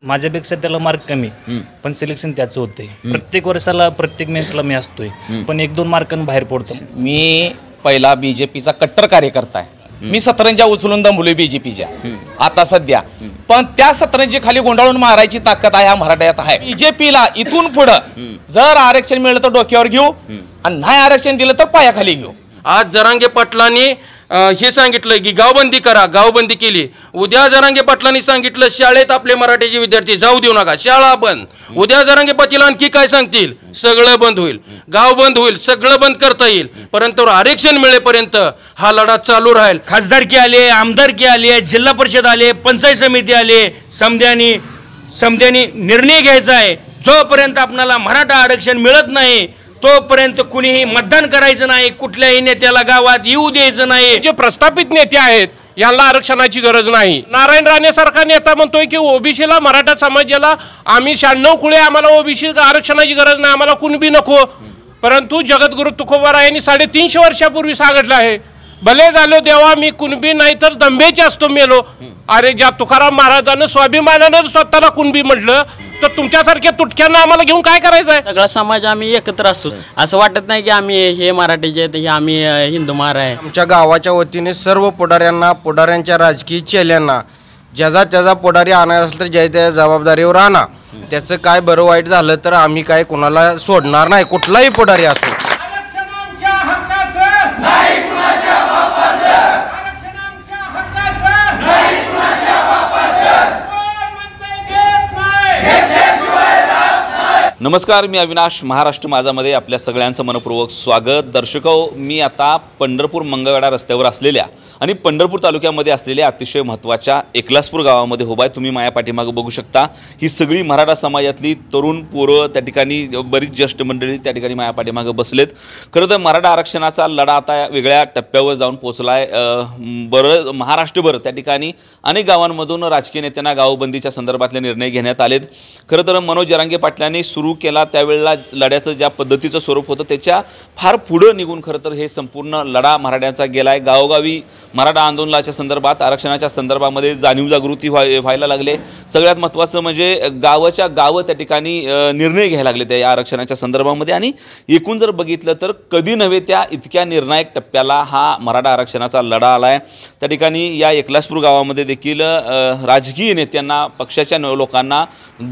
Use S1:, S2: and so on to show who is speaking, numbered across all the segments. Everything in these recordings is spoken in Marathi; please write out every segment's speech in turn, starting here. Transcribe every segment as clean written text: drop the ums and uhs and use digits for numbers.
S1: माझ्यापेक्षा त्याला मार्क कमी पण सिलेक्शन त्याचं होते। प्रत्येक वर्षाला प्रत्येक मेन्सला मी असतोय पण 1-2 मार्कांनी बाहेर पडतो।
S2: मी पहिला बीजेपीचा कट्टर कार्यकर्ता आहे। मी सतरंजा उचलून दमलोय बीजेपीच्या आता सध्या, पण त्या सतरंजी खाली गोंडाळून मारायची ताकद आहे ह्या मराठ्यात आहे। बीजेपीला इथून पुढं जर आरक्षण मिळलं तर डोक्यावर घेऊ आणि नाही आरक्षण दिलं तर पायाखाली घेऊ।
S3: आज जरांगे पाटलांनी हे सांगितलं की गावबंदी करा, गावबंदी केली। उद्या जरांगे पाटलांनी सांगितलं शाळेत आपले मराठीचे विद्यार्थी जाऊ देऊ नका, शाळा बंद। उद्या जरांगे पाटील आणखी काय सांगतील, सगळं बंद होईल, गाव बंद होईल, सगळं बंद करता येईल, परंतु आरक्षण मिळेपर्यंत हा लढा चालू राहील।
S4: खासदारकी आले, आमदारकी आले, जिल्हा परिषद आले, पंचायत समिती आले, समध्यानी निर्णय घ्यायचा आहे। जोपर्यंत आपल्याला मराठा आरक्षण मिळत नाही तोपर्यंत कुणीही मतदान करायचं नाही, कुठल्याही नेत्याला गावात येऊ द्यायचं नाही।
S5: जे प्रस्थापित नेते आहेत यांना आरक्षणाची गरज नाही। नारायण राणे सारखा नेता म्हणतोय की ओबीसीला, मराठा समाजाला आम्ही 96 खुळे, आम्हाला ओबीसी आरक्षणाची गरज नाही, आम्हाला कुणबी नको। परंतु जगद्गुरु तुकोबाराय यांनी 350 वर्षापूर्वी सांगितलं आहे, भले झालो देवा मी कुणबी नाही तर दंभेचे असतो मेलो। अरे ज्या तुकाराम महाराजांना स्वाभिमानानं स्वतःला कुणबी म्हटलं तर तुमच्यासारख्या तुटक्यांना आम्हाला घेऊन काय करायचं आहे?
S6: सगळा समाज आम्ही एकत्र असतो, असं वाटत नाही की आम्ही हे मराठीचे आहेत, हे आम्ही हिंदू महार आहे।
S7: आमच्या गावाच्या वतीने सर्व पुढाऱ्यांना, पुढाऱ्यांच्या राजकीय चेल्यांना ज्याचा त्याचा पुढारी आणायचा असेल तर ज्या त्या जबाबदारीवर आणा। त्याचं काय बरं वाईट झालं तर आम्ही काय कोणाला सोडणार नाही, कुठलाही पुढारी असो।
S8: नमस्कार, मी अविनाश, महाराष्ट्र माझामध्ये आपल्या सगळ्यांचं मनपूर्वक स्वागत। दर्शको, मी आता पंढरपूर मंगळवेढा रस्त्यावर असलेल्या आणि पंढरपूर तालुक्यामध्ये असलेल्या अतिशय महत्त्वाच्या एकलासपूर गावामध्ये उभा आहे। तुम्ही माझ्या पाठीमागे बघू शकता, ही सगळी मराठा समाजातली तरुण पोरं त्या ठिकाणी, बरीच ज्येष्ठ मंडळी त्या ठिकाणी माझ्या पाठीमागे बसलेत। खरं तर मराठा आरक्षणाचा लढा आता वेगळ्या टप्प्यावर जाऊन पोहोचला आहे। बरं महाराष्ट्रभर त्या ठिकाणी अनेक गावांमधून राजकीय नेत्यांना गावबंदीच्या संदर्भातले निर्णय घेण्यात आलेत। खरं तर मनोज जरांगे पाटलांनी सुरू केला त्यावेळेला लढ्याचं ज्या पद्धतीचं स्वरूप होतं त्याच्या फार पुढं निघून खरं तर हे संपूर्ण लढा मराठ्यांचा गेला आहे। गावोगावी मराठा आंदोलनाच्या संदर्भात, आरक्षणाच्या संदर्भामध्ये जाणीव जागृती व्हायला लागले। सगळ्यात महत्त्वाचं म्हणजे गावाच्या गावं त्या ठिकाणी निर्णय घ्यायला लागले त्या आरक्षणाच्या संदर्भामध्ये। आणि एकूण जर बघितलं तर कधी नव्हे त्या इतक्या निर्णायक टप्प्याला हा मराठा आरक्षणाचा लढा आला आहे। त्या ठिकाणी या एकलासपूर गावामध्ये देखील राजकीय नेत्यांना, पक्षाच्या लोकांना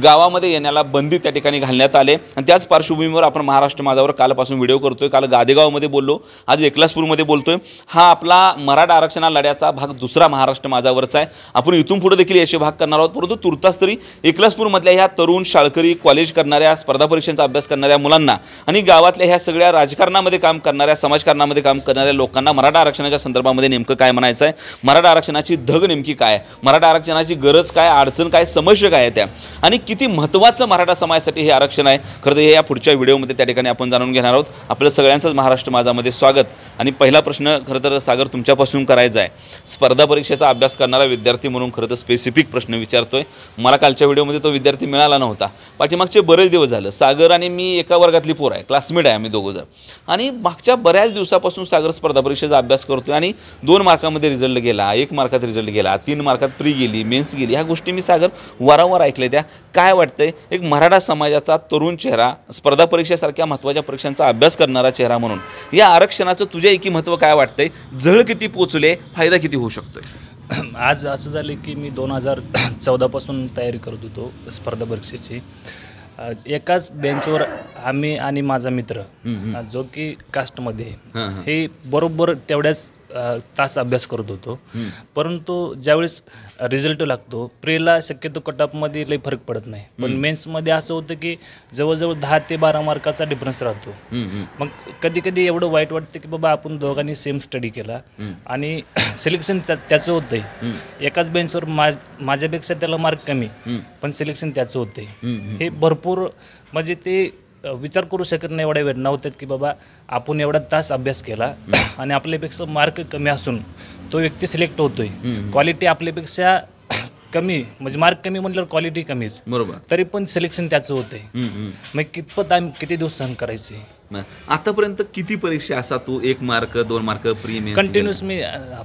S8: गावामध्ये येण्याला बंदी त्या ठिकाणी घालण्यात आले। आणि त्याच पार्श्वभूमीवर आपण महाराष्ट्र माझावर कालपासून व्हिडिओ करतोय, काल गादेगावमध्ये बोललो, आज एकलासपूरमध्ये बोलतोय। हा आपला मराठा आरक्षणा लढ्याचा भाग दुसरा महाराष्ट्र माझावरचा आहे। आपण इथून पुढे देखील याचे भाग करणार आहोत, परंतु तुर्तास तरी एकलासपूरमधल्या ह्या तरुण शाळकरी, कॉलेज करणाऱ्या, स्पर्धा परीक्षांचा अभ्यास करणाऱ्या मुलांना आणि गावातल्या ह्या सगळ्या राजकारणामध्ये काम करणाऱ्या, समाजकारणामध्ये काम करणाऱ्या लोकांना मराठा आरक्षणाच्या संदर्भामध्ये नेमकं काय म्हणायचं आहे, मराठा आरक्षणाची धग नेमकी काय, मराठा आरक्षणाची गरज काय, अडचण काय, समस्या काय आहे त्या, आणि किती महत्त्वाचं मराठा समाजासाठी हे आरक्षण आहे, खरं तर हे या पुढच्या व्हिडिओमध्ये त्या ठिकाणी आपण जाणून घेणार आहोत। आपलं सगळ्यांचंच महाराष्ट्र माझामध्ये स्वागत। आणि पहिला प्रश्न खरं तर सागर तुमच्यापासून करायचा आहे। स्पर्धा परीक्षेचा अभ्यास करणारा विद्यार्थी म्हणून खरं तर स्पेसिफिक प्रश्न विचारतोय। मला कालच्या व्हिडिओमध्ये तो विद्यार्थी मिळाला नव्हता, पाठीमागचे बरेच दिवस झालं। सागर आणि मी एका वर्गातली पोर आहे, क्लासमेट आहे आम्ही दोघं जण, आणि मागच्या बऱ्याच दिवसापासून सागर स्पर्धा परीक्षेचा अभ्यास करतोय आणि 2 मार्कामध्ये रिझल्ट गेला, 1 मार्कात रिझल्ट गेला, 3 मार्कात प्री गेली, मेन्स गेली। ह्या गोष्टी मी सागर वारंवार ऐकल्या त्या। काय वाटतंय, एक मराठा समाजाचा तरुण चेहरा, स्पर्धा परीक्षेसारख्या महत्त्वाच्या परीक्षांचा अभ्यास करणारा चेहरा म्हणून या आरक्षणाचं तुझ्या एकी महत्त्व काय वाटतंय, झळ किती पोचले, फायदा किती होऊ शकतोय?
S1: आज असं झालं की मी 2014 पासून तयारी करत होतो स्पर्धा परीक्षेची। एकाच बेंचवर आम्ही आणि माझा मित्र जो की कास्टमध्ये, हे बरोबर तेवढ्याच तास अभ्यास करत होतो। परंतु ज्यावेळेस रिझल्ट लागतो, प्रेला शक्यतो कटअपमध्ये लई फरक पडत नाही, पण मेन्समध्ये असं होतं की जवळजवळ 10 ते 12 मार्काचा डिफरन्स राहतो। मग कधी कधी एवढं वाईट वाटतं की बाबा आपण दोघांनी सेम स्टडी केला आणि सिलेक्शन त्याचं होतंय। एकाच बेंचवर माझ्यापेक्षा त्याला मार्क कमी पण सिलेक्शन त्याचं होतंय। हे भरपूर म्हणजे ते विचार करू शकत नाही एवढ्या वेळ नव्हत्यात की बाबा आपण एवढा तास अभ्यास केला आणि आपल्यापेक्षा मार्क कमी असून तो व्यक्ती सिलेक्ट होतोय। क्वालिटी आपल्यापेक्षा कमी, म्हणजे मार्क कमी म्हटल्यावर क्वालिटी कमीच, बरोबर, तरी पण सिलेक्शन त्याचं होतंय। मग कितपत आम्ही किती दिवस सहन करायचे,
S8: आतापर्यंत किती परीक्षा असा तू 1 mark 2 mark pre mains
S1: continuous मी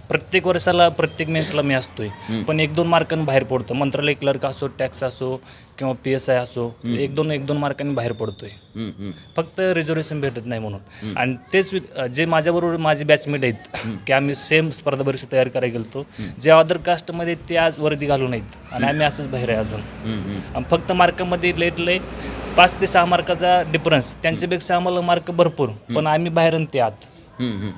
S1: प्रत्येक वर्षाला प्रत्येक मेन्सला मी असतोय, पण 1-2 मार्कांनी बाहेर पडतो. मंत्रालय क्लर्क असो, टॅक्स असो किंवा PSI असो, 1-2 मार्कांनी बाहेर पडतोय. फक्त रिझर्वेशन भेटत नाही म्हणून. आणि तेच जे माझ्याबरोबर माझे बॅचमेट आहेत की आम्ही सेम स्पर्धा परीक्षा तयार करायला गेलतो, जे अदर कास्टमध्ये ते आज वर्दी घालू नाहीत आणि आम्ही असंच बाहेर आहे अजून. फक्त मार्कामध्ये लय 5 ते 6 मार्काचा डिफरन्स, त्यांच्यापेक्षा आम्हाला मार्क भरपूर, पण आम्ही बाहेर आणि ते आत.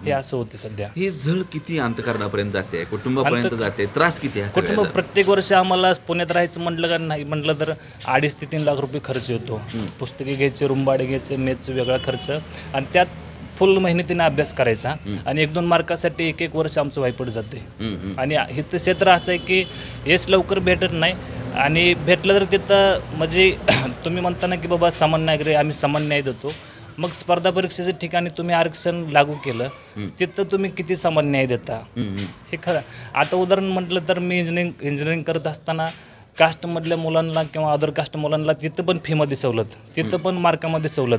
S1: हे असं होते सध्या.
S8: हे झळ किती अंतःकरणापर्यंत जाते, कुटुंबापर्यंत जाते, त्रास किती आहे
S1: कुटुंब प्रत्येक वर्षी आम्हाला पुण्यात राहायचं म्हटलं का नाही म्हटलं तर 2.5 ते 3 लाख रुपये खर्च येतो. पुस्तके घ्यायचे, रूम भाडे घ्यायचे, मेसचा वेगळा खर्च, आणि त्यात फुल मेहनतीने अभ्यास करायचा. आणि 1-2 मार्कासाठी 1-1 वर्ष आमचं वायपट जाते. आणि इथं क्षेत्र असं आहे की यश लवकर भेटत नाही, आणि भेटलं तर तिथं म्हणजे तुम्ही म्हणता ना की बाबा समान नागरिक, आम्ही समान न्याय देतो. मग स्पर्धा परीक्षेच्या ठिकाणी तुम्ही आरक्षण लागू केलं, तिथं तुम्ही किती समान न्याय देता, हे खरं. आता उदाहरण म्हटलं तर मी इंजिनिअरिंग करत असताना कास्टमधल्या मुलांना किंवा अदर कास्ट मुलांना तिथं पण फीमध्ये सवलत, तिथं पण मार्कामध्ये सवलत,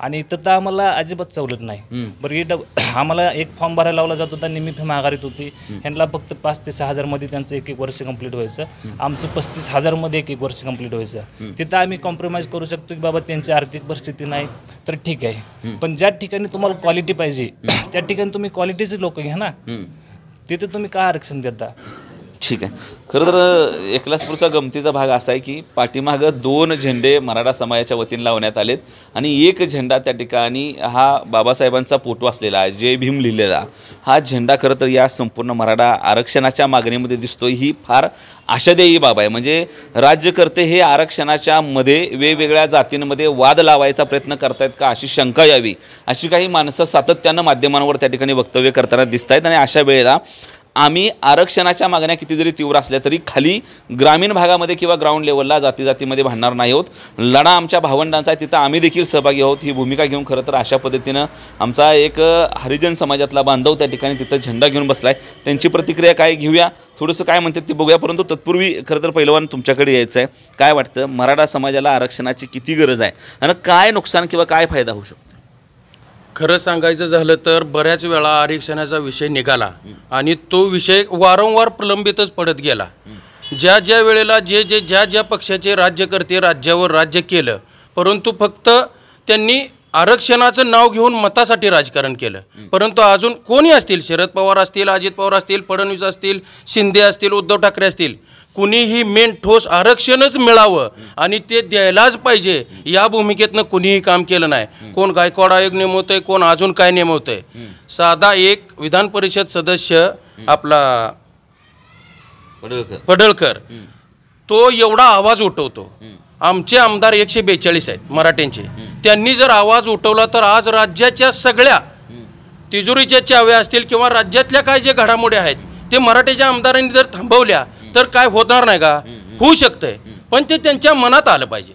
S1: आणि इथं तर आम्हाला अजिबात सवलत नाही. बरं आम्हाला एक फॉर्म भरायला लावला जात होता, निम्मी फी माघारीत होती. ह्यांना फक्त 5 ते 6 हजारमध्ये त्यांचं 1-1 वर्ष कंप्लीट व्हायचं, आमचं 35,000मध्ये 1-1 वर्ष कंप्लीट व्हायचं. तिथं आम्ही कॉम्प्रोमाइज करू शकतो की बाबा त्यांची आर्थिक परिस्थिती नाही तर ठीक आहे, पण ज्या ठिकाणी तुम्हाला क्वालिटी पाहिजे त्या ठिकाणी तुम्ही क्वालिटीचे लोक घ्या ना, तिथे तुम्ही काय आरक्षण देता.
S8: ठीक आहे. खरं तर एकलासपूरचा गमतीचा भाग असा आहे की पाठीमागं 2 झेंडे मराठा समाजाच्या वतीने लावण्यात आलेत, आणि 1 झेंडा त्या ठिकाणी हा बाबासाहेबांचा फोटो असलेला, जय भीम लिहिलेला हा झेंडा खरं तर या संपूर्ण मराठा आरक्षणाच्या मागणीमध्ये दिसतो. ही फार आशादायी बाब आहे. म्हणजे राज्यकर्ते हे आरक्षणाच्या मध्ये वेगवेगळ्या जातींमध्ये वाद लावायचा प्रयत्न करतायत का, अशी शंका यावी, अशी काही माणसं सातत्यानं माध्यमांवर त्या ठिकाणी वक्तव्य करताना दिसत आहेत. आणि अशा वेळेला आम्ही आरक्षणाच्या मागण्या किती जरी तीव्र असल्या तरी खाली ग्रामीण भागामध्ये किंवा ग्राउंड लेवलला जातीजातीमध्ये भांडणार नाही आहोत. लढा आमच्या भावंडांचा आहे, तिथं आम्ही देखील सहभागी आहोत ही भूमिका घेऊन खरं तर अशा पद्धतीनं आमचा एक हरिजन समाजातला बांधव त्या ठिकाणी तिथं झेंडा घेऊन बसला आहे. त्यांची प्रतिक्रिया काय घेऊया, थोडंसं काय म्हणतात ते बघूया. परंतु तत्पूर्वी खरं तर पहिलवान तुमच्याकडे यायचं आहे. काय वाटतं मराठा समाजाला आरक्षणाची किती गरज आहे आणि काय नुकसान किंवा काय फायदा होऊ शकतो?
S3: खरं सांगायचं झालं तर बऱ्याच वेळा आरक्षणाचा विषय निघाला आणि तो विषय वारंवार प्रलंबितच पडत गेला. ज्या वेळेला ज्या पक्षाचे राज्यकर्ते राज्यावर राज्य केलं, परंतु फक्त त्यांनी आरक्षणाचं नाव घेऊन मतासाठी राजकारण केलं. परंतु अजून कोणी असतील, शरद पवार असतील, अजित पवार असतील, फडणवीस असतील, शिंदे असतील, उद्धव ठाकरे असतील, कुणीही मेन ठोस आरक्षणच मिळावं आणि ते द्यायलाच पाहिजे या भूमिकेतनं कुणीही काम केलं नाही. कोण गायकवाड आयोग नेमवतंय, कोण अजून काय नेमवतंय. साधा एक विधान परिषद सदस्य आपला पडळकर तो एवढा आवाज उठवतो. आमचे आमदार 142 आहेत मराठ्यांचे, त्यांनी जर आवाज उठवला तर आज राज्याच्या सगळ्या तिजोरीच्या चाव्या असतील किंवा राज्यातल्या काय जे घडामोडी आहेत ते मराठ्याच्या आमदारांनी जर थांबवल्या तर काय होणार नाही का? होऊ शकतंय, पण ते त्यांच्या मनात आलं पाहिजे.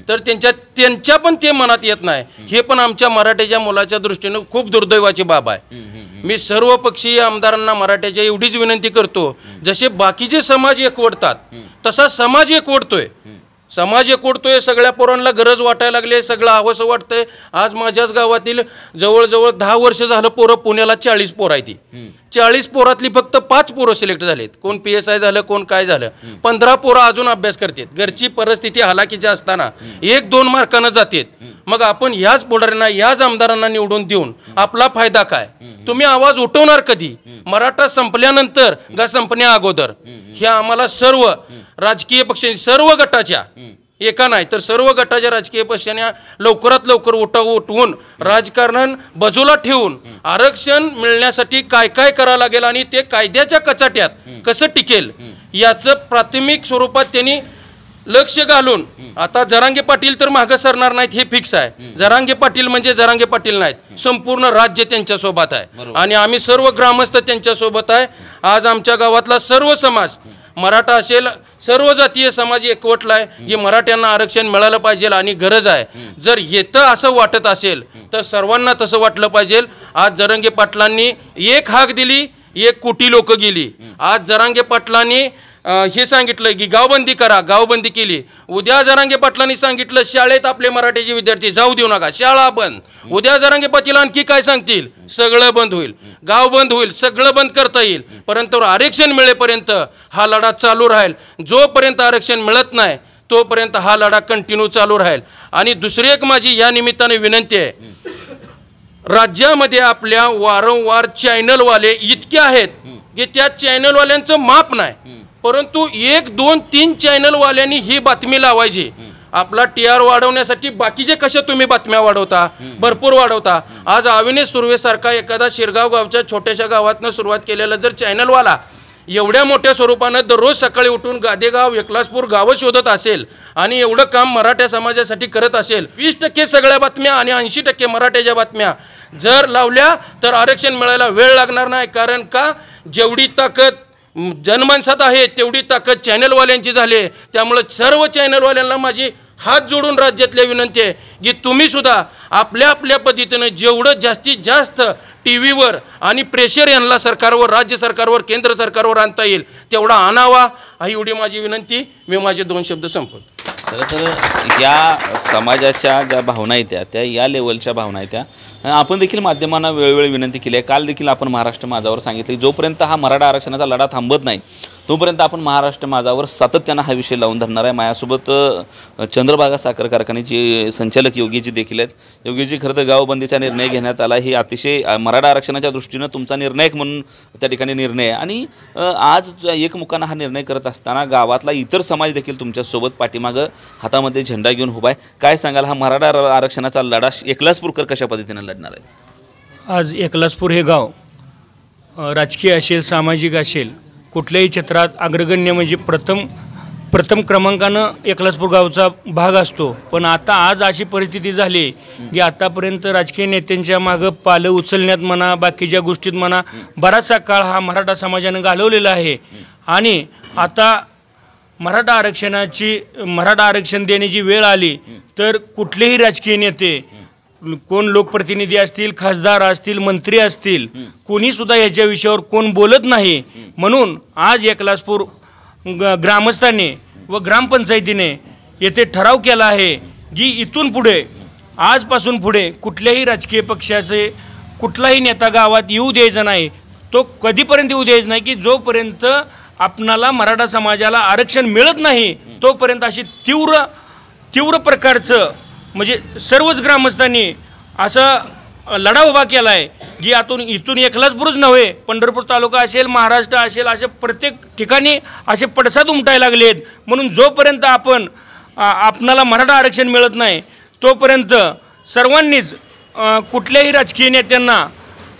S3: तर त्यांच्या पण ते मनात येत नाही, हे पण आमच्या मराठ्याच्या मुलाच्या दृष्टीनं खूप दुर्दैवाची बाब आहे. मी सर्व पक्षीय आमदारांना मराठ्याच्या एवढीच विनंती करतो, जसे बाकीचे समाज एकवटतात तसा समाज एकवटतोय. सगळ्या पोरांना गरज वाटायला लागली, सगळं हवंसं वाटतंय. आज माझ्याच गावातील जवळजवळ 10 वर्ष झालं पोरं पुण्याला 40 पोरं आहे. ती 40 पोरातली फक्त 5 पोरं सिलेक्ट झालेत. कोण PSI झालं, कोण काय झालं. 15 पोरं अजून अभ्यास करतात. घरची परिस्थिती हलाखीची असताना 1-2 मार्कानं जातात. मग आपण ह्याच पुढाऱ्यांना, ह्याच आमदारांना निवडून देऊन आपला फायदा काय? तुम्ही आवाज उठवणार कधी? मराठा संपल्यानंतर का संपण्या अगोदर? हे आम्हाला सर्व राजकीय पक्षांनी, सर्व गटाच्या, एका नाही तर सर्व गटाच्या राजकीय पक्षांनी लवकरात लवकर उठवून राजकारण बाजूला ठेवून आरक्षण मिळण्यासाठी काय काय करावं लागेल आणि ते कायद्याच्या कचाट्यात कसं टिकेल याचं प्राथमिक स्वरूपात त्यांनी लक्ष घालून. आता जरांगे पाटील तर मागं सरणार नाहीत हे फिक्स आहे. जरांगे पाटील म्हणजे जरांगे पाटील नाहीत, संपूर्ण राज्य त्यांच्या सोबत आहे आणि आम्ही सर्व ग्रामस्थ त्यांच्या सोबत आहे. आज आमच्या गावातला सर्व समाज, मराठा असेल, सर्व जातीय समाज एकवटला आहे की मराठ्यांना आरक्षण मिळालं पाहिजे आणि गरज आहे. जर येतं असं वाटत असेल तर सर्वांना तसं वाटलं पाहिजे. आज जरांगे पाटलांनी एक हाक दिली, 1 कोटी लोक गेली. आज जरांगे पाटलांनी हे सांगितलं की गावबंदी करा, गावबंदी केली. उद्या जरांगे पाटलांनी सांगितलं शाळेत आपले मराठीचे विद्यार्थी जाऊ देऊ नका, शाळा बंद. उद्या जरांगे पाटील आणखी काय सांगतील, सगळं बंद होईल, गाव बंद होईल, सगळं बंद करता येईल. परंतु आरक्षण मिळेपर्यंत हा लढा चालू राहील. जोपर्यंत आरक्षण मिळत नाही तोपर्यंत हा लढा कंटिन्यू चालू राहील. आणि दुसरी एक माझी या निमित्ताने विनंती आहे, राज्यामध्ये आपल्या वारंवार चॅनलवाले इतके आहेत की त्या चॅनलवाल्यांचं माप नाही. परंतु 1, 2, 3 चॅनलवाल्यांनी ही बातमी लावायची. आपला TR वाढवण्यासाठी बाकीचे कशा तुम्ही बातम्या वाढवता, भरपूर वाढवता. आज अविनाश सुर्वेसारखा एखादा शिरगाव गावच्या छोट्याशा गावातनं सुरुवात केलेला जर चॅनलवाला एवढ्या मोठ्या स्वरूपानं दररोज सकाळी उठून गादेगाव, एकलासपूर गावं शोधत असेल आणि एवढं काम मराठा समाजासाठी करत असेल, 20% सगळ्या बातम्या आणि 80% मराठ्याच्या बातम्या जर लावल्या तर आरक्षण मिळायला वेळ लागणार नाही. कारण का, जेवढी ताकद जनमानसात आहे तेवढी ताकद चॅनलवाल्यांची झाली. त्यामुळं सर्व चॅनलवाल्यांना माझी हात जोडून राज्यातल्या विनंती आहे की तुम्ही सुद्धा आपल्या आपल्या पद्धतीनं जेवढं जास्तीत जास्त TV वर आणि प्रेशर यांना सरकारवर, राज्य सरकारवर, केंद्र सरकारवर आणता येईल तेवढा आणावा. ही एवढी माझी विनंती. मी माझे 2 शब्द संपवतो.
S8: खरं तर या समाजाच्या ज्या भावना आहेत त्या या लेवलच्या भावना आहेत त्या आपण देखील माध्यमांना वेळोवेळी विनंती केली आहे. काल देखील आपण महाराष्ट्र माझावर सांगितले, जोपर्यंत हा मराठा आरक्षणाचा लढा थांबत नाही तोपर्यंत आपण महाराष्ट्र माझावर सातत्यानं हा विषय लावून धरणार आहे. माझ्यासोबत चंद्रभागा साखर कारखान्याचे संचालक योगीजी देखील आहेत. योगीजी, खरं तर गावबंदीचा निर्णय घेण्यात आला, ही अतिशय मराठा आरक्षणाच्या दृष्टीनं तुमचा निर्णायक म्हणून त्या ठिकाणी निर्णय आहे. आणि आज एकमुखानं हा निर्णय करत असताना गावातला इतर समाज देखील तुमच्यासोबत पाठीमागं हातामध्ये झेंडा घेऊन उभा आहे. काय सांगाल, हा मराठा आरक्षणाचा लढा एकलासपूरकर कशा पद्धतीनं लढणार आहे?
S4: आज एकलासपूर हे गाव राजकीय असेल, सामाजिक असेल, कुठल्याही क्षेत्रात अग्रगण्य म्हणजे प्रथम क्रमांकानं एकलासपूर गावचा भाग असतो. पण आता आज अशी परिस्थिती झाली की आतापर्यंत राजकीय नेत्यांच्या मागं पालं उचलण्यात म्हणा, बाकीच्या गोष्टीत म्हणा, बराचसा काळ हा मराठा समाजानं घालवलेला आहे. आणि आता मराठा आरक्षण देण्याची वेळ आली तर कुठलेही राजकीय नेते, कोण लोकप्रतिनिधी असतील, खासदार असतील, मंत्री असतील, कोणीसुद्धा याच्या विषयावर कोण बोलत नाही. म्हणून आज एकलासपूर ग्रामस्थांनी व ग्रामपंचायतीने येथे ठराव केला आहे की इथून पुढे, आजपासून पुढे कुठल्याही राजकीय पक्षाचे कुठलाही नेता गावात येऊ द्यायचा नाही. तो कधीपर्यंत येऊ द्यायचा नाही की जोपर्यंत आपणाला मराठा समाजाला आरक्षण मिळत नाही तोपर्यंत अशी तीव्र प्रकारचं म्हणजे सर्वच ग्रामस्थांनी असा लढा उभा केला आहे की इथून एकलासपूरच नव्हे, पंढरपूर तालुका असेल, महाराष्ट्र असेल, असे प्रत्येक ठिकाणी असे पडसाद उमटायला लागलेत. म्हणून जोपर्यंत आपणाला मराठा आरक्षण मिळत नाही तोपर्यंत सर्वांनीच कुठल्याही राजकीय नेत्यांना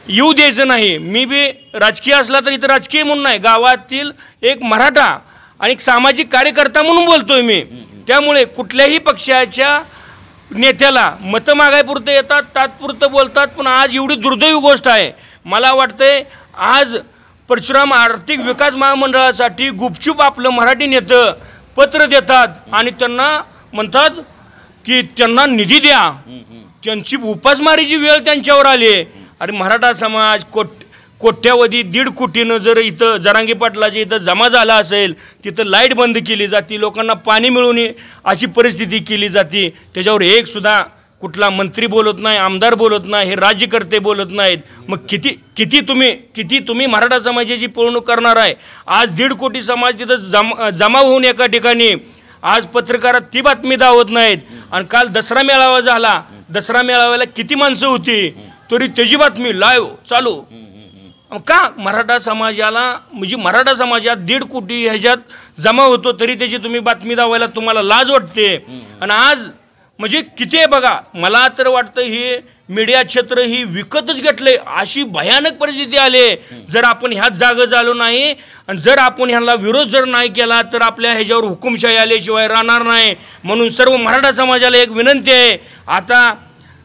S4: येऊ द्यायचं नाही. मी बी राजकीय असला तर इथं राजकीय म्हणून नाही, गावातील एक मराठा आणि एक सामाजिक कार्यकर्ता म्हणून बोलतोय मी. त्यामुळे कुठल्याही पक्षाच्या नेत्याला मतं मागायपुरतं येतात, तात्पुरतं बोलतात. पण आज एवढी दुर्दैवी गोष्ट आहे, मला वाटतंय आज परशुराम आर्थिक विकास महामंडळासाठी गुपचूप आपलं मराठी नेतं पत्र देतात आणि त्यांना म्हणतात की त्यांना निधी द्या. त्यांची उपासमारीची वेळ त्यांच्यावर आली आहे. अरे मराठा समाज कोट्यावधी 1.5 कोटीनं जर इथं जरांगे पाटलाच्या इथं जमा झाला असेल, तिथं लाईट बंद केली जाते, लोकांना पाणी मिळू नये अशी परिस्थिती केली जाते. त्याच्यावर एक सुद्धा कुठला मंत्री बोलत नाही, आमदार बोलत नाही, हे राज्यकर्ते बोलत नाहीत. मग किती तुम्ही मराठा समाजाची पिळवणूक करणार आहे? आज 1.5 कोटी समाज तिथं जमा होऊन एका ठिकाणी आज पत्रकारात ती बातमी दावत नाहीत. आणि काल दसरा मेळावा झाला, दसरा मेळाव्याला किती माणसं होती तरी त्याची बातमी लाईव्ह चालू. का मराठा समाजाला म्हणजे मराठा समाजात 1.5 कोटी ह्याच्यात जमा होतो तरी त्याची तुम्ही बातमी दावायला तुम्हाला लाज वाटते. आणि आज म्हणजे किती आहे बघा, मला तर वाटतं हे मीडिया क्षेत्र ही विकतच घेतले अशी भयानक परिस्थिती आली. जर आपण ह्यात जागं झालो नाही आणि जर आपण ह्याला विरोध जर नाही केला तर आपल्या ह्याच्यावर हुकुमशाही आल्याशिवाय राहणार नाही. म्हणून सर्व मराठा समाजाला एक विनंती आहे, आता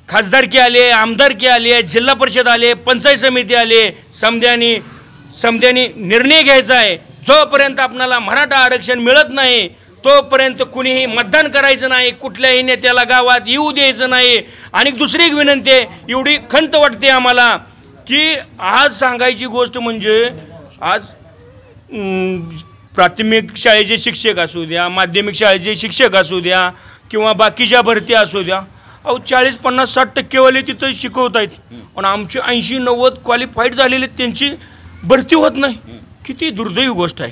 S4: खासदारकी आले, आमदारकी आले, जिल्हा परिषद आले, पंचायत समिती आले, समध्यानी निर्णय घ्यायचा आहे. जोपर्यंत आपणाला मराठा आरक्षण मिळत नाही तोपर्यंत कुणीही मतदान करायचं नाही, कुठल्याही नेत्याला गावात येऊ द्यायचं नाही. आणि दुसरी एक विनंती आहे, एवढी खंत वाटते आम्हाला की आज सांगायची गोष्ट म्हणजे आज प्राथमिक शाळेचे शिक्षक असू द्या, माध्यमिक शाळेचे शिक्षक असू द्या किंवा बाकीच्या भरती असू द्या, अहो 40, 50, 60% तिथं शिकवत आहेत. पण आमचे 80, 90 क्वालिफाईड झालेले त्यांची भरती होत नाही. किती दुर्दैवी गोष्ट आहे,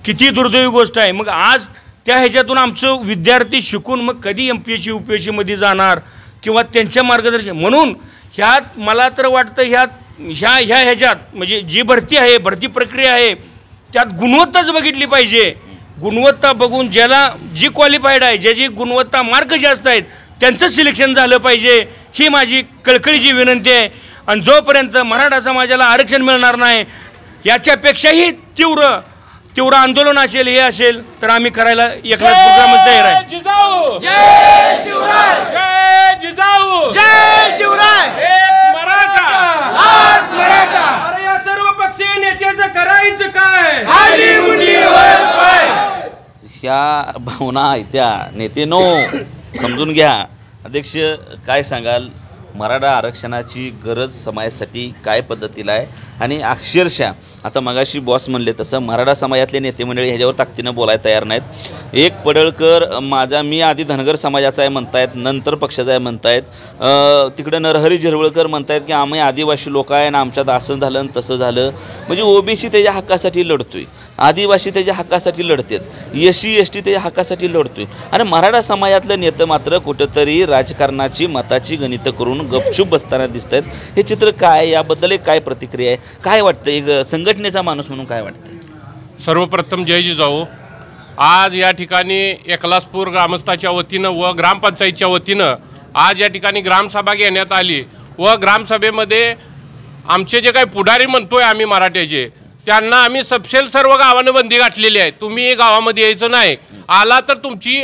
S4: किती दुर्दैवी गोष्ट आहे. मग आज त्या ह्याच्यातून आमचं विद्यार्थी शिकून मग कधी MPSC UPSCमध्ये जाणार किंवा त्यांच्या मार्गदर्शन. म्हणून ह्यात मला तर वाटतं ह्याच्यात म्हणजे जी भरती आहे, भरती प्रक्रिया आहे, त्यात गुणवत्ताच बघितली पाहिजे. गुणवत्ता बघून ज्याला जी क्वालिफाईड आहे, ज्याची गुणवत्ता मार्क जास्त आहेत त्यांचं सिलेक्शन झालं पाहिजे, ही माझी कळकळीची विनंती आहे. आणि जोपर्यंत मराठा समाजाला आरक्षण मिळणार नाही, याच्यापेक्षाही तीव्र आंदोलन असेल, हे असेल तर आम्ही करायला एकलाच प्रोग्राम तयार आहे.
S5: जिजाऊ जय शिवराय, जय जिजाऊ जय शिवराय, एक मराठा लाख मराठा.
S3: अरे या सर्व पक्षीय नेत्याचं करायचं काय?
S5: खाली मुंडीवर पाय.
S8: ह्या भावना आहेत त्या नेतेनो समजून घ्या. अध्यक्ष काय सांगाल, मराठा आरक्षणाची गरज समाजासाठी काय पद्धतीला आहे? आणि अक्षरशः आता मगाशी बॉस म्हणले तसं मराठा समाजातले नेते मंडळी ह्याच्यावर ताकदीनं बोलायला तयार नाहीत. एक पडळकर मी आधी धनगर समाजाचा आहे म्हणतायत, नंतर पक्षाचा आहे म्हणतायत, तिकडं नरहरी झिरवळकर म्हणतायत की आम्ही आदिवासी लोक आहे आणि आमच्यात असं झालं आणि तसं झालं. म्हणजे OBC त्याच्या हक्कासाठी लढतोय, आदिवासी त्याच्या हक्कासाठी लढतात, SC ST त्याच्या हक्कासाठी लढतोय. आणि मराठा समाजातलं नेतं मात्र कुठंतरी राजकारणाची मताची गणितं करून गपचूप बसताना दिसत आहेत. हे चित्र काय, याबद्दल एक काय प्रतिक्रिया आहे, काय वाटतं एक संघटनेचा माणूस म्हणून काय वाटतं?
S5: सर्वप्रथम जय जिजाऊ. आज या ठिकाणी एकलासपूर ग्रामस्थाच्या वतीनं व ग्रामपंचायतच्या वतीनं आज या ठिकाणी ग्रामसभा घेण्यात आली व ग्रामसभेमध्ये आमचे जे काही पुढारी म्हणतोय आम्ही मराठ्याचे, त्यांना आम्ही सपशेल सर्व गावानं बंदी घातलेली आहे. तुम्ही गावामध्ये यायचं नाही, आला तर तुमची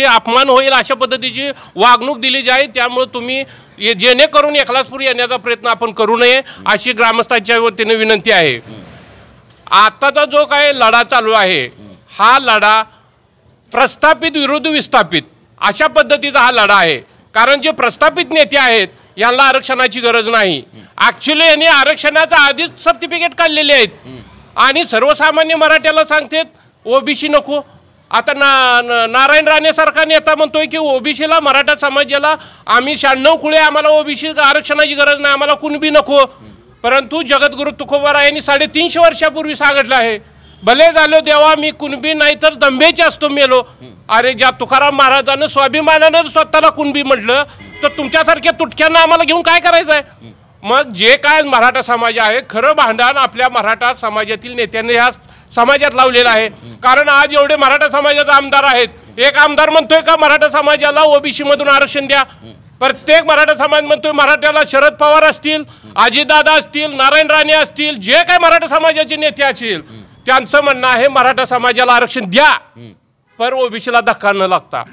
S5: अपमान होईल अशा पद्धतीची वागणूक दिली जाईल. त्यामुळे तुम्ही जेणेकरून एकलासपूर येण्याचा प्रयत्न आपण करू नये अशी ग्रामस्थांच्या वतीने विनंती आहे. आताचा जो काय लढा चालू आहे, हा लढा प्रस्थापित विरुद्ध विस्थापित अशा पद्धतीचा हा लढा आहे. कारण जे प्रस्थापित नेते आहेत यांना आरक्षणाची गरज नाही. ॲक्च्युली यांनी आरक्षणाचं आधीच सर्टिफिकेट काढलेले आहेत आणि सर्वसामान्य मराठ्याला सांगतात OBC नको. आता नारायण राणेसारखा नेता म्हणतोय की OBCला मराठा समाजाला आम्ही 96 खुळे, आम्हाला OBC आरक्षणाची गरज नाही, आम्हाला कुणबी नको. परंतु जगद्गुरु तुकोबारायांनी 350 वर्षापूर्वी सांगितलं आहे, भले झालो देवा मी कुणबी नाही तर दंभेचे असतो मेलो. अरे ज्या तुकाराम महाराजांना स्वाभिमानानं स्वतःला कुणबी म्हटलं तर तुमच्यासारख्या तुटक्यांना आम्हाला घेऊन काय करायचं आहे? मग जे काय मराठा समाज आहे, खरं भांडण आपल्या मराठा समाजातील नेत्यांनी ह्या समाजात लावलेलं आहे. कारण आज एवढे मराठा समाजाचे आमदार आहेत, एक आमदार म्हणतोय का मराठा समाजाला OBC मधून आरक्षण द्या. प्रत्येक मराठा समाज म्हणतोय मराठ्याला शरद पवार असतील, अजितदादा असतील, नारायण राणे असतील, जे काय मराठा समाजाचे नेते असतील त्यांचं म्हणणं आहे मराठा समाजाला आरक्षण द्या, पर OBCला धक्का न लागता.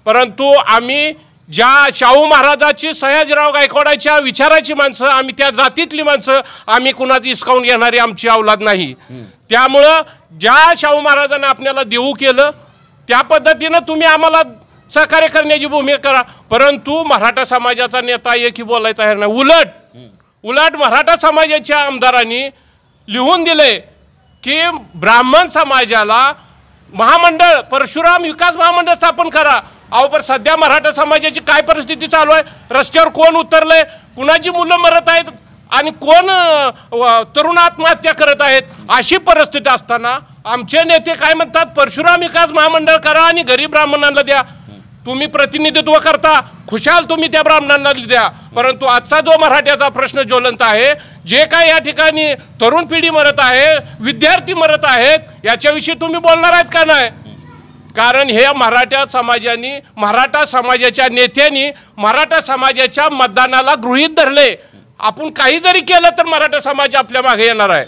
S5: परंतु आम्ही ज्या शाहू महाराजाची, सयाजीराव गायकवाडाच्या विचाराची माणसं, आम्ही त्या जातीतली माणसं, आम्ही कुणाची हिसकावून घेणारी आमची औलाद नाही. त्यामुळं ज्या शाहू महाराजांनी आपल्याला देऊ केलं त्या पद्धतीनं तुम्ही आम्हाला सहकार्य करण्याची भूमिका करा. परंतु मराठा समाजाचा नेता एकही बोलायचा आहे नाही. उलट मराठा समाजाच्या आमदारांनी लिहून दिले की ब्राह्मण समाजाला महामंडळ, परशुराम विकास महामंडळ स्थापन करा. अहो पण सध्या मराठा समाजाची काय परिस्थिती चालू आहे? रस्त्यावर कोण उतरलंय, कुणाची मुलं मरत आहेत आणि कोण तरुण आत्महत्या करत आहेत. अशी परिस्थिती असताना आमचे नेते काय म्हणतात, परशुराम विकास महामंडळ करा आणि गरीब ब्राह्मणांना द्या. तुम्ही प्रतिनिधित्व करता, खुशाल तुम्ही त्या ब्राह्मणांना द्या. परंतु आजचा जो मराठ्याचा प्रश्न ज्वलंत आहे, जे काय या ठिकाणी तरुण पिढी मरत आहे, विद्यार्थी मरत आहेत, याच्याविषयी तुम्ही बोलणार आहेत का नाही? कारण हे मराठा समाजाने, मराठा समाजाच्या नेत्यांनी मराठा समाजाच्या मतदानाला गृहीत धरले. आपण काही जरी केलं तर मराठा समाज आपल्या मागे येणार आहे.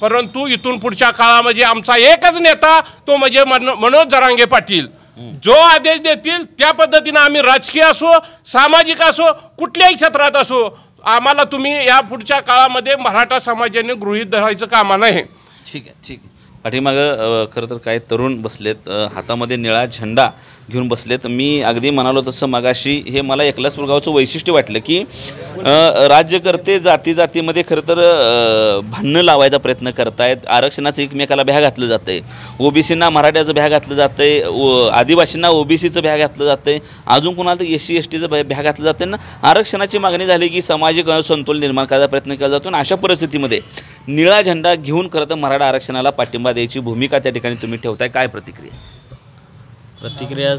S5: परंतु इथून पुढच्या काळामध्ये आमचा एकच नेता, तो म्हणजे मनोज जरांगे पाटील. जो आदेश देतील त्या पद्धतीने आम्ही राजकीय असो, सामाजिक असो, कुठल्याही क्षेत्रात असो, आम्हाला तुम्ही या पुढच्या काळामध्ये मराठा समाजाने गृहीत धरायचं कामा नाही.
S8: ठीक आहे. पाठीमागं खरं तर काही तरुण बसलेत, हातामध्ये निळा झेंडा घेऊन बसलेत. मी अगदी म्हणालो तसं मगाशी हे मला एकलासपूर गावचं वैशिष्ट्य वाटलं की राज्यकर्ते जाती जातीमध्ये खरं तर भांडणं लावायचा प्रयत्न करतायत. आरक्षणाचं एकमेकाला भ्या घातलं जातं आहे, ओबीसींना मराठ्याचं भ्या घातलं जातं आहे, आदिवासींना ओबीसीचं भ्या घातलं जातं आहे, अजून कोणाला तर SC STचं भ्या घातलं जातं ना. आरक्षणाची मागणी झाली की सामाजिक संतुलन निर्माण करायचा प्रयत्न केला जातो आणि अशा परिस्थितीमध्ये निळा झेंडा घेऊन खरं तर मराठा आरक्षणाला पाठिंबा द्यायची भूमिका त्या ठिकाणी तुम्ही ठेवताय. काय प्रतिक्रिया?
S6: प्रतिक्रिया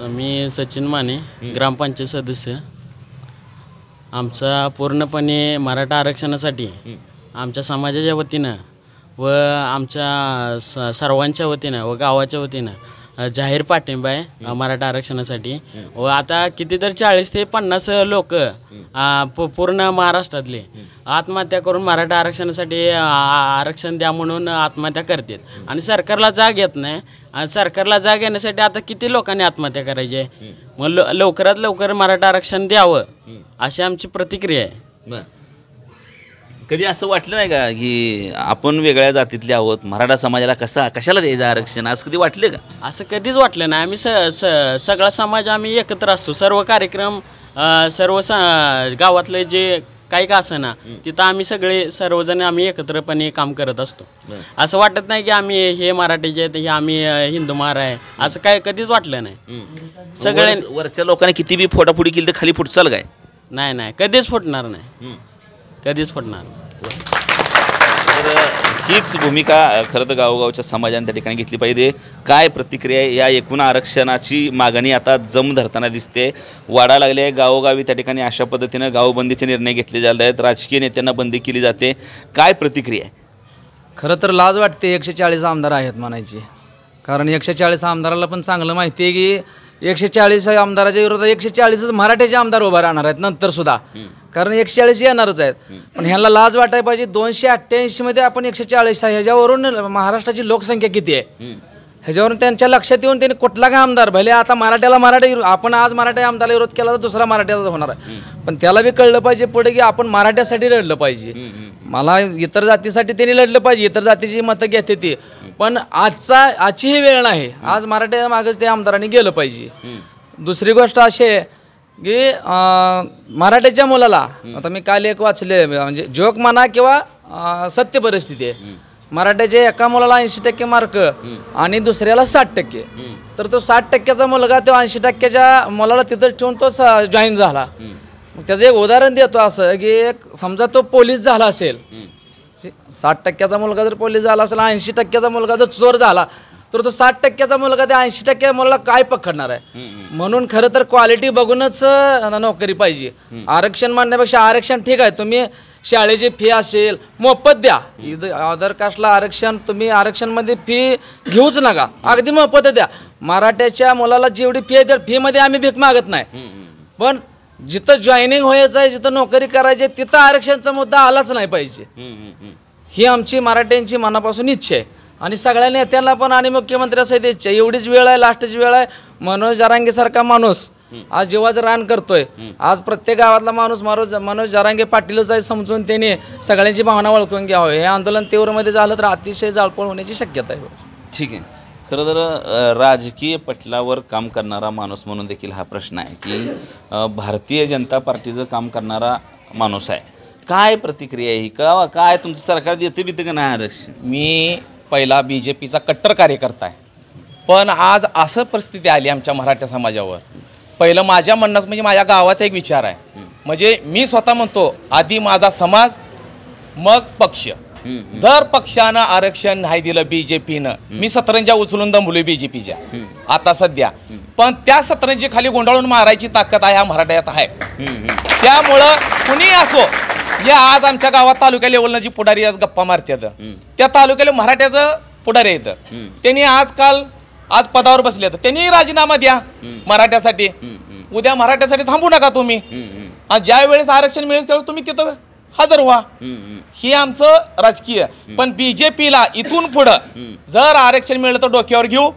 S6: मी सचिन माने, ग्रामपंचायत सदस्य. आमचा पूर्णपणे मराठा आरक्षणासाठी आमच्या समाजाच्या वतीनं व आमच्या सर्वांच्या वतीनं व गावाच्या वतीनं जाहीर पाठिंबा आहे मराठा आरक्षणासाठी. व आता किती तर 40 ते 50 लोक पूर्ण महाराष्ट्रातले आत्महत्या करून मराठा आरक्षणासाठी आरक्षण द्या म्हणून आत्महत्या करतात आणि सरकारला जाग येत नाही. आणि सरकारला जाग येण्यासाठी आता किती लोकांनी आत्महत्या करायची आहे. मग लवकरात लवकर मराठा आरक्षण द्यावं अशी आमची प्रतिक्रिया आहे.
S8: कधी असं वाटलं नाही का की आपण वेगळ्या जातीतले आहोत, मराठा समाजाला कशाला द्यायचं आरक्षण, असं कधी वाटलं का?
S6: असं कधीच वाटलं नाही. आम्ही सगळा समाज आम्ही एकत्र असतो. सर्व कार्यक्रम सर्व गावातले जे काही का असं ना तिथं आम्ही सर्वजण आम्ही एकत्रपणे काम करत असतो. असं वाटत नाही की आम्ही हे मराठीचे आहेत, हे आम्ही हिंदू महार आहे, असं काय कधीच वाटलं नाही. सगळे
S8: वरच्या लोकांनी किती बी फोडाफोडी केली तर खाली फुटचाल काय?
S6: नाही कधीच फुटणार नाही, कधीच फुटणार नाही.
S8: तर हीच भूमिका खरं तर गावोगावच्या समाजाने त्या ठिकाणी घेतली पाहिजे. काय प्रतिक्रिया आहे? या एकूण आरक्षणाची मागणी आता जम धरताना दिसते, वाढा लागली आहे. गावोगावी त्या ठिकाणी अशा पद्धतीनं गावबंदीचे निर्णय घेतले जात आहेत, राजकीय नेत्यांना बंदी केली जाते. काय प्रतिक्रिया आहे?
S9: खरं तर लाज वाटते. 140 आमदार आहेत म्हणायची, कारण 140 आमदाराला पण चांगलं माहिती आहे की 140 आमदाराच्या विरोधात 140च मराठ्याचे आमदार उभा राहणार आहेत नंतर सुद्धा, कारण 140 येणारच आहेत. पण ह्याला लाज वाटायला पाहिजे. 288 मध्ये आपण 140 आहे. ह्याच्यावरून महाराष्ट्राची लोकसंख्या किती आहे ह्याच्यावरून त्यांच्या लक्षात येऊन त्यांनी कुठला का आमदार भले आता मराठ्याला आपण आज मराठा आमदाराला विरोध केला तर दुसरा मराठ्याचा होणार आहे, पण त्याला बी कळलं पाहिजे पुढे की आपण मराठ्यासाठी लढलं पाहिजे. मला इतर जातीसाठी त्यांनी लढलं पाहिजे, इतर जातीची मतं घेते ती, पण आजची ही वेळ नाही. आज मराठ्या मागच ते आमदारांनी गेलं पाहिजे. दुसरी गोष्ट अशी आहे की मराठ्याच्या मुलाला आता मी काल एक वाचले, म्हणजे जोक म्हणा किंवा सत्य परिस्थिती आहे, मराठ्याच्या एका मुलाला 80% मार्क आणि दुसऱ्याला 60%, तर तो 60%चा मुलगा तो 80%च्या मुलाला तिथंच ठेवून तो जॉईन झाला. मग त्याचं एक उदाहरण देतो असं की एक समजा तो पोलीस झाला असेल, 60%चा मुलगा जर पोलीस झाला असेल, 80%चा मुलगा जर चोर झाला, तर तो 60%चा मुलगा त्या 80% मुलाला काय पकडणार आहे. म्हणून खरं तर क्वालिटी बघूनच नोकरी पाहिजे. आरक्षण मानण्यापेक्षा आरक्षण ठीक आहे, तुम्ही शाळेची फी असेल मोफत द्या. अदर कास्टला आरक्षण तुम्ही आरक्षणमध्ये फी घेऊच नका, अगदी मोफत द्या. मराठ्याच्या मुलाला जेवढी फी आहे त्या फीमध्ये आम्ही भीक मागत नाही, पण जिथं जॉईनिंग व्हायचं आहे, जिथं नोकरी करायची आहे, तिथं आरक्षणचा मुद्दा आलाच नाही पाहिजे. ही आमची मराठ्यांची मनापासून इच्छा आहे आणि सगळ्या नेत्यांना पण आणि मुख्यमंत्र्यासहित इच्छा. एवढीच वेळ आहे, लास्टची वेळ आहे. मनोज जरांगेसारखा माणूस आज जीवाचं रान करतोय. आज प्रत्येक गावातला माणूस मनोज जरांगे पाटीलच आहे समजून त्याने सगळ्यांची भावना ओळखून घ्यावं. हे आंदोलन तीव्रमध्ये झालं तर अतिशय जाळपोळ होण्याची शक्यता आहे.
S8: ठीक आहे. खरं तर राजकीय पटलावर काम करणारा माणूस म्हणून देखील हा प्रश्न आहे की भारतीय जनता पार्टीचं काम करणारा माणूस आहे, काय प्रतिक्रिया आहे? काय तुमचं सरकार देते बिते का नाही आरक्षण?
S2: मी पहिला BJPचा कट्टर कार्यकर्ता आहे, पण आज असं परिस्थिती आली आमच्या मराठा समाजावर. पहिलं माझ्या म्हणणंच म्हणजे माझ्या गावाचा एक विचार आहे, म्हणजे मी स्वतः म्हणतो आधी माझा समाज मग पक्ष. जर पक्षानं आरक्षण नाही दिलं BJPनं, मी सतरंजा उचलून दमलोय BJPच्या आता सध्या, पण त्या सतरंजी खाली गोंधळून मारायची ताकद आहे ह्या मराठ्यात आहे. त्यामुळं कुणी असो, या आज आमच्या गावात तालुक्या लेवलनं जी पुढारी आज गप्पा मारतात त्या तालुक्याला मराठ्याचं पुढारी येतं. त्यांनी आज पदावर बसले तर त्यांनी राजीनामा द्या मराठ्यासाठी. उद्या मराठ्यासाठी थांबू नका तुम्ही. ज्या वेळेस आरक्षण मिळेल त्यावेळेस तुम्ही तिथं हजर व्हा. ही आमचं राजकीय. पण BJPला इथून पुढं जर आरक्षण मिळलं तर डोक्यावर घेऊ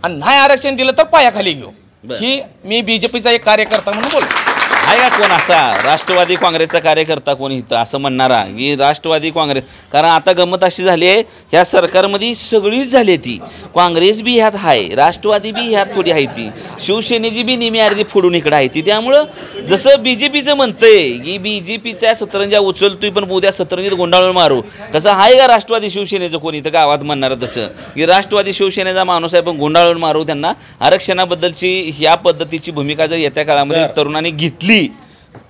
S2: आणि नाही आरक्षण दिलं तर पायाखाली घेऊ. ही मी BJPचा एक कार्यकर्ता म्हणून बोलतो.
S8: आहे का कोण असा राष्ट्रवादी काँग्रेसचा कार्यकर्ता कोणी इथं असं म्हणणारा की राष्ट्रवादी काँग्रेस, कारण आता गंमत अशी झाली आहे ह्या सरकारमध्ये सगळीच झाली ती, काँग्रेस बी ह्यात आहे, राष्ट्रवादी बी ह्यात थोडी आहे, ती शिवसेनेची बी निमी अर्धी फोडून इकडे आहे ती. त्यामुळं जसं BJPचं म्हणतंय की BJPच्या सतरंजा उचलतोय पण उद्या सतरंजीत गोंडाळून मारू, तसं आहे का राष्ट्रवादी शिवसेनेचं कोणी इथं गावात म्हणणार तसं की राष्ट्रवादी शिवसेनेचा माणूस आहे पण गोंडाळून मारू. त्यांना आरक्षणाबद्दलची ह्या पद्धतीची भूमिका जर येत्या काळामध्ये तरुणांनी घेतली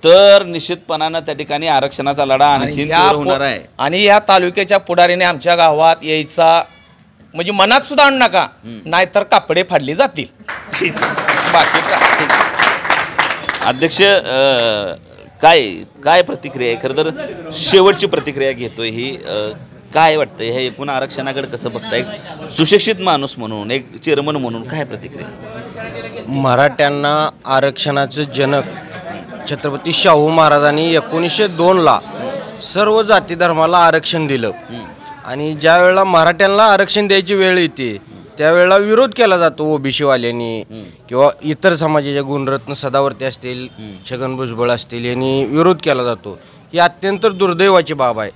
S8: तर निश्चितपणानं त्या ठिकाणी आरक्षणाचा लढा आणखी होणार आहे.
S2: आणि या तालुक्याच्या पुढारीने आमच्या गावात यायचा म्हणजे मनात सुद्धा आणू नका, नाहीतर कापडे फाडली जातील. बाकी काय
S8: अध्यक्ष काय काय प्रतिक्रिया आहे? खरं तर शेवटची प्रतिक्रिया घेतोय ही, काय वाटतंय हे एकूण आरक्षणाकडे कसं बघताय सुशिक्षित माणूस म्हणून, एक चेअरमन म्हणून, काय प्रतिक्रिया?
S7: मराठ्यांना आरक्षणाचं जनक छत्रपती शाहू महाराजांनी 1902ला सर्व जाती धर्माला आरक्षण दिलं आणि ज्या वेळेला मराठ्यांना आरक्षण द्यायची वेळ येते त्यावेळेला विरोध केला जातो ओबीसीवाल्यांनी किंवा इतर समाजाच्या गुणरत्न सदावर्ती असतील, छगन भुजबळ असतील, यांनी विरोध केला जातो. ही अत्यंत दुर्दैवाची बाब आहे.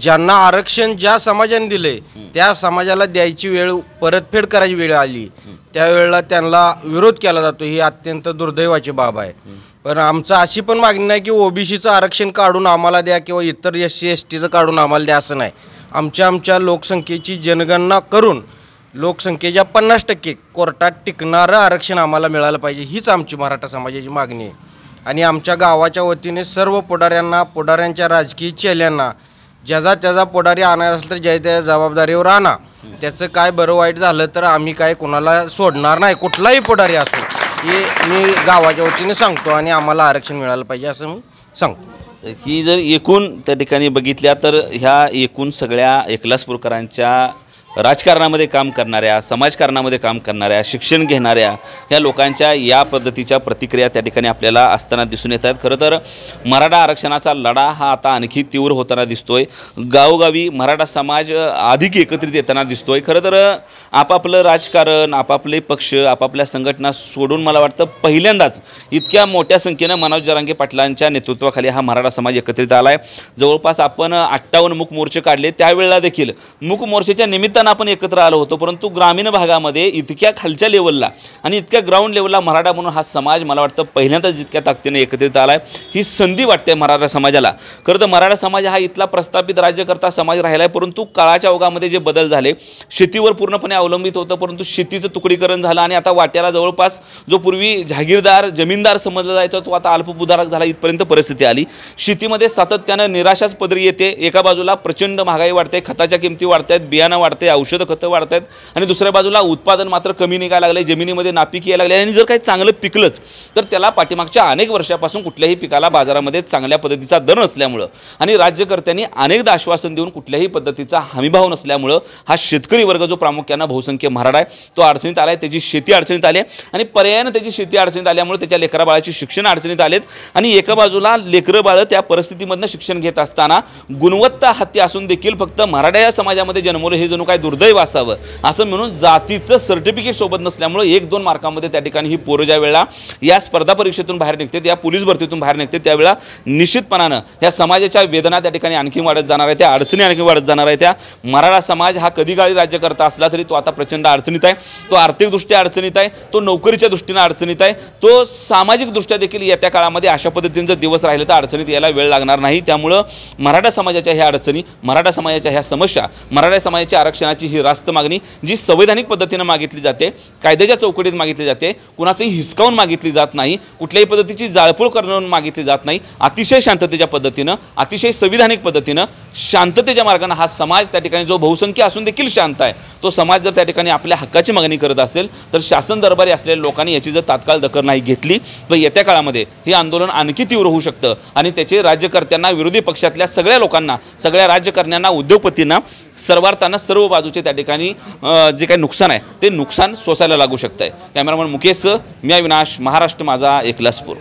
S7: ज्यांना आरक्षण ज्या समाजाने दिले त्या समाजाला द्यायची वेळ, परतफेड करायची वेळ आली त्यावेळेला त्यांना विरोध केला जातो. ही अत्यंत दुर्दैवाची बाब आहे. पण आमचं अशी पण मागणी नाही की ओबीसीचं आरक्षण काढून आम्हाला द्या किंवा इतर SC STचं काढून आम्हाला द्या, असं नाही. आमच्या लोकसंख्येची जनगणना करून लोकसंख्येच्या 50% कोर्टात टिकणारं आरक्षण आम्हाला मिळालं पाहिजे, हीच आमची मराठा समाजाची मागणी आहे. आणि आमच्या गावाच्या वतीने सर्व पुढाऱ्यांना, पुढाऱ्यांच्या राजकीय चेल्यांना ज्याचा त्याचा पुढारी आणायचा असेल तर ज्या त्या जबाबदारीवर आणा. त्याचं काय बरं वाईट झालं तर आम्ही काय कोणाला सोडणार नाही, कुठलाही पुढारी असो, हे मी गावाच्या वतीने सांगतो आणि आम्हाला आरक्षण मिळालं पाहिजे असं मी सांगतो.
S8: ही जर एकूण त्या ठिकाणी बघितल्या तर ह्या एकूण सगळ्या एकलासपूरकरांच्या राजकारणामध्ये काम करणाऱ्या, समाजकारणामध्ये काम करणाऱ्या, शिक्षण घेणाऱ्या ह्या लोकांच्या या पद्धतीच्या प्रतिक्रिया त्या ठिकाणी आपल्याला असताना दिसून येत आहेत. खरं तर मराठा आरक्षणाचा लढा हा आता आणखी तीव्र होताना दिसतोय. गावोगावी मराठा समाज अधिक एकत्रित येताना दिसतोय. खरं तर आपापलं राजकारण, आपापले पक्ष, आपापल्या संघटना सोडून मला वाटतं पहिल्यांदाच इतक्या मोठ्या संख्येनं मनोज जरांगे पाटलांच्या नेतृत्वाखाली हा मराठा समाज एकत्रित आला आहे. जवळपास आपण 58 मूक मोर्चे काढले, त्यावेळेला देखील मूक मोर्चेच्या निमित्तानं आपण एकत्र आलो होतो, परंतु ग्रामीण भागामध्ये इतक्या खालच्या लेवलला आणि इतक्या ग्राउंड लेवलला मराठा म्हणून हा समाज मला वाटतं पहिल्यांदाच जितक्या ताकदीने एकत्रित आला आहे. ही संधी वाटते मराठा समाजाला. खरं तर मराठा समाज हा इथला प्रस्थापित राज्यकर्ता समाज राहिला आहे, परंतु काळाच्या ओघामध्ये जे बदल झाले, शेतीवर पूर्णपणे अवलंबित होतं, परंतु शेतीचं तुकडीकरण झालं आणि आता वाट्याला जवळपास जो पूर्वी जहागीरदार, जमीनदार समजला जायचा तो आता अल्पभूधारक झाला, इथपर्यंत परिस्थिती आली. शेतीमध्ये सातत्यानं निराशाच पदरी येते. एका बाजूला प्रचंड महागाई वाढते, खताच्या किमती वाढत आहेत, बियाणं वाढते, औषधं खतं वाढत आहेत आणि दुसऱ्या बाजूला उत्पादन मात्र कमी निघायला लागले, जमिनीमध्ये नापीक यायला लागले आणि जर काही चांगलं पिकलंच तर त्याला पाठीमागच्या अनेक वर्षापासून कुठल्याही पिकाला बाजारामध्ये चांगल्या पद्धतीचा दर नसल्यामुळं आणि राज्यकर्त्यांनी अनेकदा आश्वासन देऊन कुठल्याही पद्धतीचा हमीभाव नसल्यामुळं हा शेतकरी वर्ग जो प्रामुख्यानं बहुसंख्य मराठा आहे तो अडचणीत आला आहे. त्याची शेती अडचणीत आली आहे आणि पर्यायानं त्याची शेती अडचणीत आल्यामुळे त्याच्या लेकरा बाळाची शिक्षण अडचणीत आलेत आणि एका बाजूला लेकरं बाळं त्या परिस्थितीमधनं शिक्षण घेत असताना गुणवत्ता हत्या असून देखील फक्त मराठा या समाजामध्ये जन्मलं हे जणू काय दुर्दैव असावं असं म्हणून जातीचं सर्टिफिकेट सोबत नसल्यामुळे 1-2 मार्कामध्ये त्या ठिकाणी ही पोरं ज्या वेळेला या स्पर्धा परीक्षेतून बाहेर निघते, या पोलीस भरतीतून बाहेर निघते, त्यावेळेला निश्चितपणानं या समाजाच्या वेदना त्या ठिकाणी आणखी वाढत जाणार आहे, त्या अडचणी आणखी वाढत जाणार आहे. त्या मराठा समाज हा कधी काळी राज्यकर्ता असला तरी तो आता प्रचंड अडचणीत आहे, तो आर्थिकदृष्ट्या अडचणीत आहे, तो नोकरीच्या दृष्टीनं अडचणीत आहे, तो सामाजिकदृष्ट्या देखील येत्या काळामध्ये अशा पद्धतीने जर दिवस राहिले तर अडचणीत यायला वेळ लागणार नाही. त्यामुळं मराठा समाजाच्या ह्या अडचणी, मराठा समाजाच्या ह्या समस्या, मराठा समाजाच्या आरक्षणाची ही रास्त मागणी जी संवैधानिक पद्धतीनं मागितली जाते, कायद्याच्या चौकटीत मागितली जाते, कुणाचंही हिसकावून मागितली जात नाही, कुठल्याही पद्धतीची जाळपोळ करून मागितली जात नाही, अतिशय शांततेच्या पद्धतीनं, अतिशय संविधानिक पद्धतीनं, शांततेच्या मार्गाने हा समाज त्या ठिकाणी जो बहुसंख्य असून देखील शांत आहे तो समाज जर त्या ठिकाणी आपल्या हक्काची मागणी करत असेल तर शासन दरबारी असलेल्या लोकांनी याची जर तात्काळ दखल नाही घेतली तर येत्या काळामध्ये हे आंदोलन आणखी तीव्र होऊ शकतं आणि त्याचे राज्यकर्त्यांना, विरोधी पक्षातल्या सगळ्या लोकांना, सगळ्या राज्यकर्त्यांना, उद्योगपतींना, सर्वार्थांना, सर्व बाजूचे त्या ठिकाणी जे काही नुकसान आहे ते नुकसान सोसायला लागू शकतं आहे. कॅमेरामन मुकेश, मी अविनाश, महाराष्ट्र माझा, एकलासपूर.